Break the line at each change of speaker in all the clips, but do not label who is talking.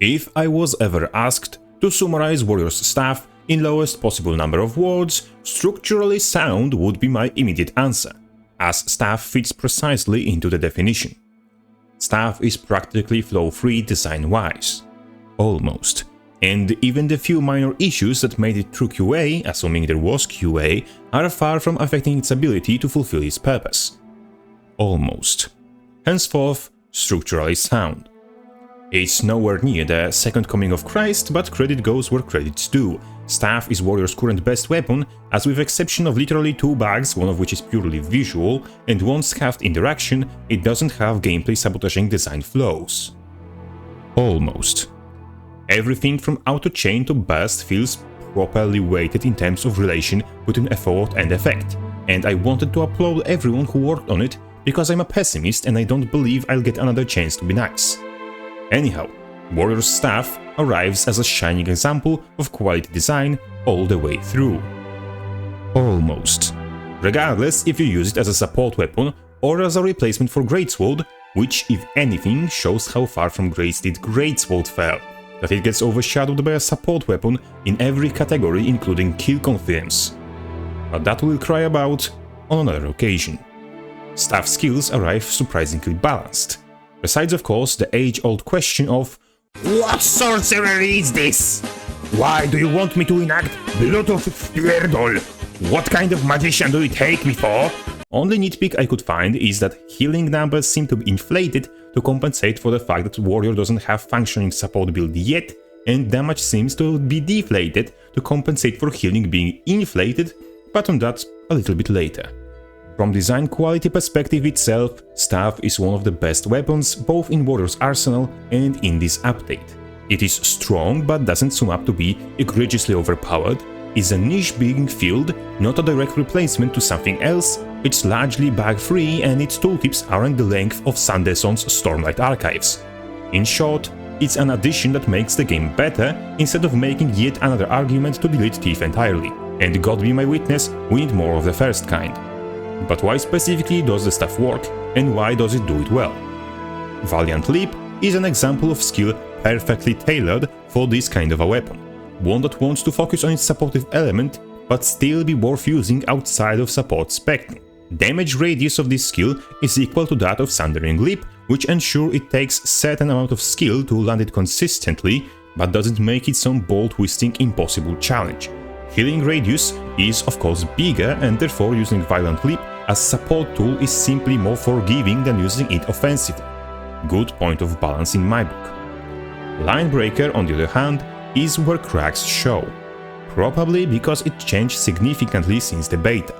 If I was ever asked to summarize Warrior's staff in lowest possible number of words, structurally sound would be my immediate answer, as staff fits precisely into the definition. Staff is practically flow-free design-wise. Almost. And even the few minor issues that made it through QA, assuming there was QA, are far from affecting its ability to fulfill its purpose. Almost. Henceforth, structurally sound. It's nowhere near the second coming of Christ, but credit goes where credit's due. Staff is Warrior's current best weapon, as with exception of literally 2 bugs, one of which is purely visual, and 1 scuffed interaction, it doesn't have gameplay sabotaging design flaws. Almost. Everything from auto-chain to burst feels properly weighted in terms of relation between effort and effect, and I wanted to applaud everyone who worked on it because I'm a pessimist and I don't believe I'll get another chance to be nice. Anyhow, Warrior's staff arrives as a shining example of quality design all the way through. Almost. Regardless if you use it as a support weapon or as a replacement for Greatsword, which if anything shows how far from grace did Greatsword fell, that it gets overshadowed by a support weapon in every category including kill confidence. But that we'll cry about on another occasion. Staff skills arrive surprisingly balanced. Besides of course the age-old question of "What sorcery is this? Why do you want me to enact Blood of Fjerdol? What kind of magician do you take me for?" Only nitpick I could find is that healing numbers seem to be inflated to compensate for the fact that Warrior doesn't have functioning support build yet, and damage seems to be deflated to compensate for healing being inflated, but on that a little bit later. From design quality perspective itself, staff is one of the best weapons both in Warrior's arsenal and in this update. It is strong but doesn't sum up to be egregiously overpowered, is a niche being field, not a direct replacement to something else, it's largely bug-free and its tooltips aren't the length of Sanderson's Stormlight archives. In short, it's an addition that makes the game better instead of making yet another argument to delete Thief entirely, and God be my witness, we need more of the first kind. But why specifically does the stuff work, and why does it do it well? Valiant Leap is an example of skill perfectly tailored for this kind of a weapon, one that wants to focus on its supportive element, but still be worth using outside of support spectrum. Damage radius of this skill is equal to that of Sundering Leap, which ensure it takes certain amount of skill to land it consistently, but doesn't make it some ball-twisting impossible challenge. Healing radius is of course bigger, and therefore using Violent Leap as support tool is simply more forgiving than using it offensively. Good point of balance in my book. Linebreaker, on the other hand, is where cracks show. Probably because it changed significantly since the beta.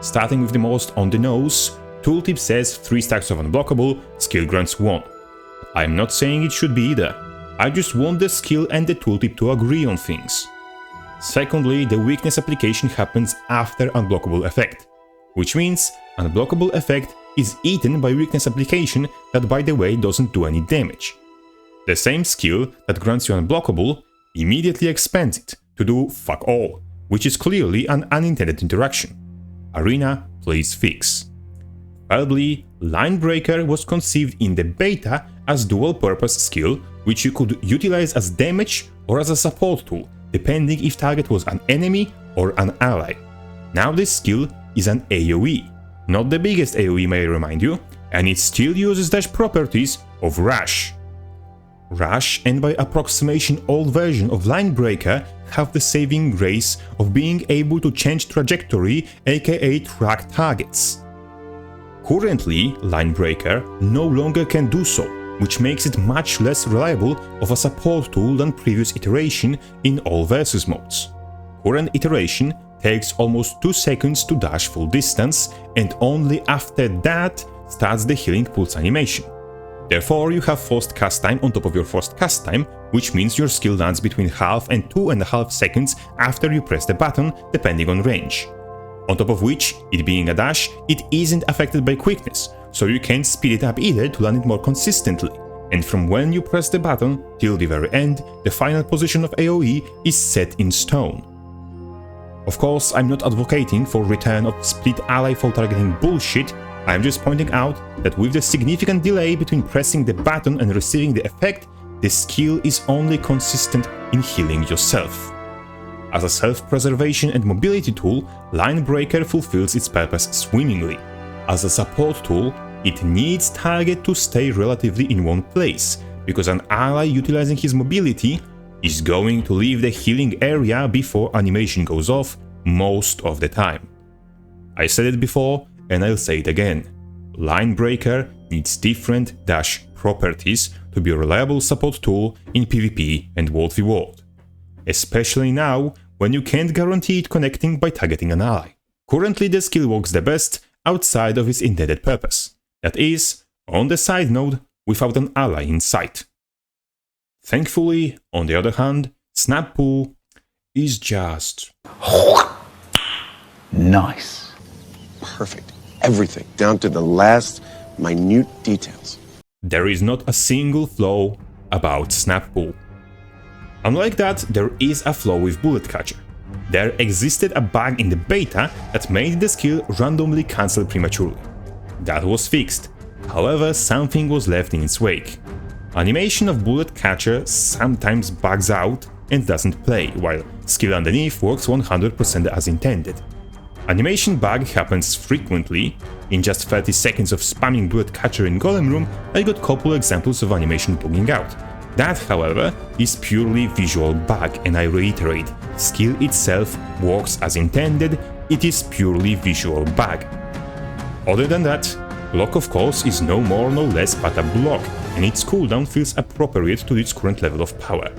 Starting with the most on the nose, tooltip says 3 stacks of unblockable, skill grants 1. I'm not saying it should be either, I just want the skill and the tooltip to agree on things. Secondly, the weakness application happens after unblockable effect, which means unblockable effect is eaten by weakness application that by the way doesn't do any damage. The same skill that grants you unblockable immediately expands it to do fuck all, which is clearly an unintended interaction. Arena, please fix. Thirdly, Linebreaker was conceived in the beta as dual-purpose skill, which you could utilize as damage or as a support tool, depending if target was an enemy or an ally. Now this skill is an AoE, not the biggest AoE may I remind you, and it still uses dash properties of Rush. Rush and by approximation old version of Linebreaker have the saving grace of being able to change trajectory, aka track targets. Currently, Linebreaker no longer can do so, which makes it much less reliable of a support tool than previous iteration in all versus modes. Current iteration takes almost 2 seconds to dash full distance, and only after that starts the healing pulse animation. Therefore, you have forced cast time on top of your forced cast time, which means your skill lands between half and 2.5 seconds after you press the button, depending on range. On top of which, it being a dash, it isn't affected by quickness, so you can't speed it up either to land it more consistently, and from when you press the button till the very end, the final position of AoE is set in stone. Of course, I'm not advocating for return of split ally full targeting bullshit, I'm just pointing out that with the significant delay between pressing the button and receiving the effect, the skill is only consistent in healing yourself. As a self-preservation and mobility tool, Line Breaker fulfills its purpose swimmingly. As a support tool, it needs target to stay relatively in one place, because an ally utilizing his mobility is going to leave the healing area before animation goes off most of the time. I said it before and I'll say it again. Line Breaker needs different dash properties to be a reliable support tool in PvP and World v World. Especially now when you can't guarantee it connecting by targeting an ally. Currently the skill works the best outside of its intended purpose, that is, on the side node without an ally in sight. Thankfully, on the other hand, Snap Pull is just...
Nice.
Perfect. Everything, down to the last minute details.
There is not a single flaw about Snap Pull. Unlike that, there is a flaw with Bullet Catcher. There existed a bug in the beta that made the skill randomly cancel prematurely. That was fixed, however something was left in its wake. Animation of Bullet Catcher sometimes bugs out and doesn't play, while skill underneath works 100% as intended. Animation bug happens frequently. In just 30 seconds of spamming Bullet Catcher in Golem Room, I got couple examples of animation bugging out. That, however, is purely visual bug, and I reiterate, skill itself works as intended, it is purely visual bug. Other than that, block of course is no more no less but a block, and its cooldown feels appropriate to its current level of power.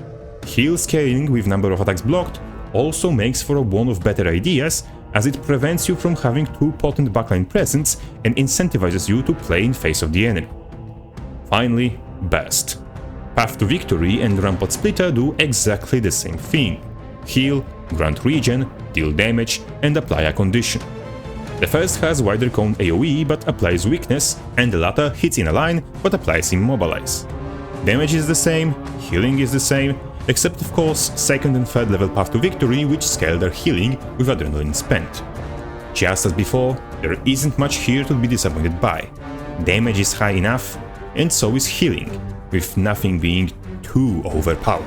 Heal scaling with number of attacks blocked also makes for one of better ideas, as it prevents you from having too potent backline presence and incentivizes you to play in face of the enemy. Finally, Burst. Path to Victory and Rampart Splitter do exactly the same thing. Heal, grant regen, deal damage, and apply a condition. The first has wider cone AoE but applies weakness, and the latter hits in a line but applies immobilize. Damage is the same, healing is the same, except of course second and third level Path to Victory, which scale their healing with adrenaline spent. Just as before, there isn't much here to be disappointed by. Damage is high enough, and so is healing, with nothing being too overpowered.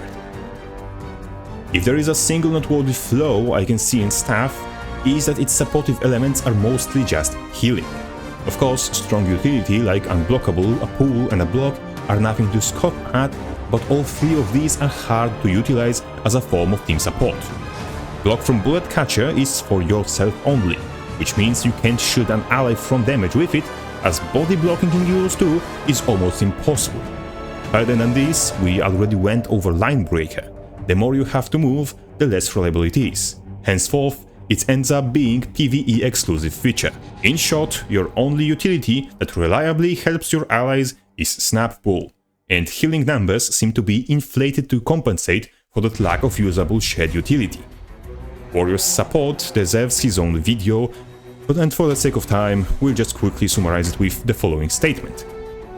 If there is a single noteworthy flaw I can see in Staff, is that its supportive elements are mostly just healing. Of course, strong utility like Unblockable, a pull and a block are nothing to scoff at, but all three of these are hard to utilize as a form of team support. Block from Bullet Catcher is for yourself only, which means you can't shoot an ally from damage with it, as body blocking in Euros 2 is almost impossible. Further than this, we already went over Line Breaker. The more you have to move, the less reliable it is. Henceforth, it ends up being PvE exclusive feature. In short, your only utility that reliably helps your allies is Snap Pull, and healing numbers seem to be inflated to compensate for that lack of usable shared utility. Warrior's support deserves his own video, and for the sake of time, we'll just quickly summarize it with the following statement.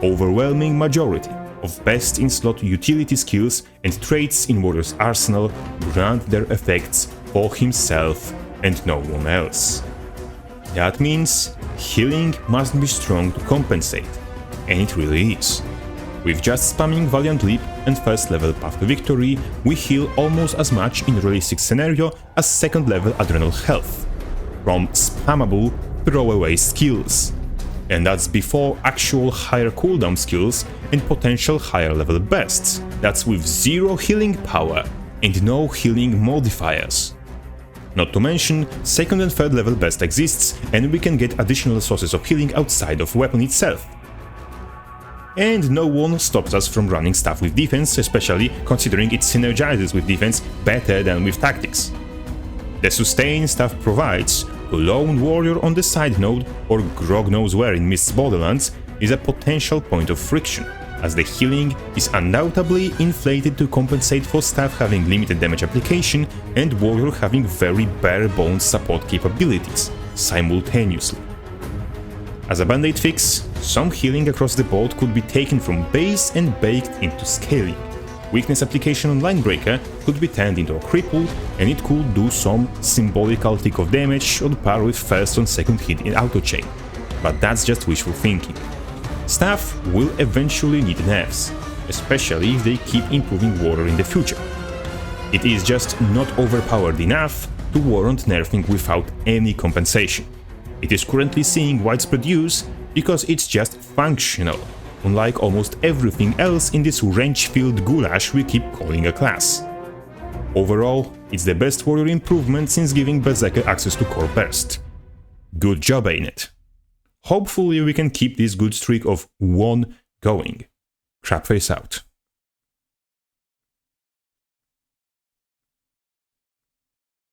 Overwhelming majority of best-in-slot utility skills and traits in Warrior's arsenal grant their effects for himself and no one else. That means healing must be strong to compensate, and it really is. With just spamming Valiant Leap and first level Path to Victory, we heal almost as much in realistic scenario as second level Adrenal Health, from spammable throwaway skills. And that's before actual higher cooldown skills and potential higher level bursts. That's with zero healing power and no healing modifiers. Not to mention, second and third level burst exists, and we can get additional sources of healing outside of weapon itself. And no one stops us from running stuff with defense, especially considering it synergizes with defense better than with tactics. The sustain stuff provides to Lone Warrior on the side node or Grog knows where in Mist's Borderlands is a potential point of friction, as the healing is undoubtedly inflated to compensate for staff having limited damage application and Warrior having very bare-bones support capabilities simultaneously. As a band-aid fix, some healing across the board could be taken from base and baked into scaling. Weakness application on Line Breaker could be turned into a cripple, and it could do some symbolical tick of damage on par with first and second hit in auto chain. But that's just wishful thinking. Staff will eventually need nerfs. especially if they keep improving Warrior in the future. It is just not overpowered enough to warrant nerfing without any compensation. It is currently seeing widespread use because it's just functional, unlike almost everything else in this wrench-filled goulash we keep calling a class. Overall, it's the best Warrior improvement since giving Berserker access to Core Burst. Good job, ain't it? Hopefully we can keep this good streak of 1 going. Crapface out.